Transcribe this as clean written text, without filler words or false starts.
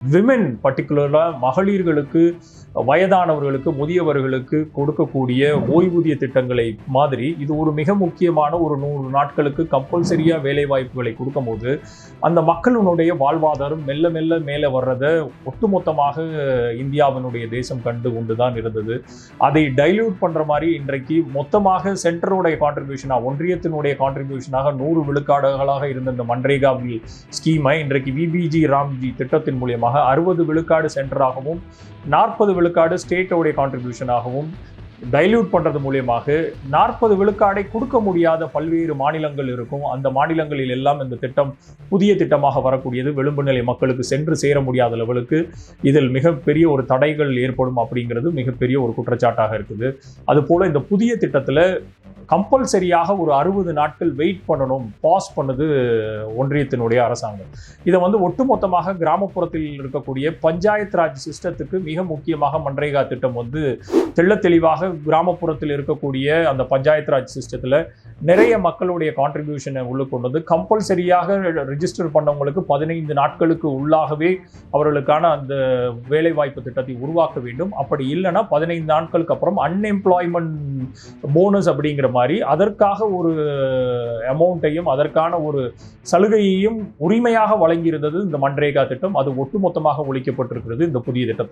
Women பர்டிகுலரா மகளிர்களுக்கு, வயதானவர்களுக்கு, முதியவர்களுக்கு கொடுக்கக்கூடிய ஓய்வூதிய திட்டங்களை மாதிரி இது ஒரு மிக முக்கியமான ஒரு 100 நாட்களுக்கு கம்பல்சரியா வேலை வாய்ப்புகளை கொடுக்கும்போது அந்த மக்களுடைய வாழ்வாதாரம் மெல்ல மெல்ல மேலே வர்றத ஒட்டுமொத்தமாக இந்தியாவினுடைய தேசம் கண்டு கொண்டுதான் இருந்தது. அதை டைல்யூட் பண்ற மாதிரி இன்றைக்கு மொத்தமாக சென்டருடைய கான்ட்ரிபியூஷனா, ஒன்றியத்தினுடைய கான்ட்ரிபியூஷனாக 100 விழுக்காடுகளாக இருந்த இந்த மன்ரேகா ஸ்கீமை இன்றைக்கு விபிஜி ராம்ஜி திட்டத்தின் மூலியமாக 60 விழுக்காடு சென்டராகவும் 40 விழுக்காடு ஸ்டேட்டோடைய கான்ட்ரிபியூஷனாகவும் டைல்யூட் பண்றது மூலியமாக 40 விழுக்காடை கொடுக்க முடியாத பல்வேறு மாநிலங்கள் இருக்கும். அந்த மாநிலங்களில் எல்லாம் இந்த திட்டம் புதிய திட்டமாக வரக்கூடியது விளிம்பு நிலை மக்களுக்கு சென்று சேர முடியாத லெவலுக்கு இதில் மிகப்பெரிய ஒரு தடைகள் ஏற்படும் அப்படிங்கிறது மிகப்பெரிய ஒரு குற்றச்சாட்டாக இருக்குது. அதுபோல இந்த புதிய திட்டத்தில் கம்பல்சரியாக ஒரு 60 நாட்கள் வெயிட் பண்ணணும், பாஸ் பண்ணுது ஒன்றியத்தினுடைய அரசாங்கம். இதை ஒட்டுமொத்தமாக கிராமப்புறத்தில் இருக்கக்கூடிய பஞ்சாயத்து ராஜ் சிஸ்டத்துக்கு மிக முக்கியமாக மன்ரேகா திட்டம் தெள்ள தெளிவாக கிராமப்புறத்தில் இருக்கக்கூடிய அந்த பஞ்சாயத்து ராஜ் சிஸ்டத்தில் நிறைய மக்களுடைய கான்ட்ரிபியூஷனை உள்ள கொண்டு வந்து கம்பல்சரியாக ரிஜிஸ்டர் பண்ணவங்களுக்கு 15 நாட்களுக்கு உள்ளாகவே அவர்களுக்கான அந்த வேலைவாய்ப்பு திட்டத்தை உருவாக்க வேண்டும். அப்படி இல்லைன்னா 15 நாட்களுக்கு அப்புறம் அன்எம்ப்ளாய்மெண்ட் போனஸ் அப்படிங்கிற மாதிரி அதற்காக ஒரு அமௌண்ட்டையும் அதற்கான ஒரு சலுகையையும் உரிமையாக வழங்கியிருந்தது இந்த மன்ரேகா திட்டம். அது ஒட்டுமொத்தமாக ஒழிக்கப்பட்டிருக்கிறது இந்த புதிய திட்டத்தில்.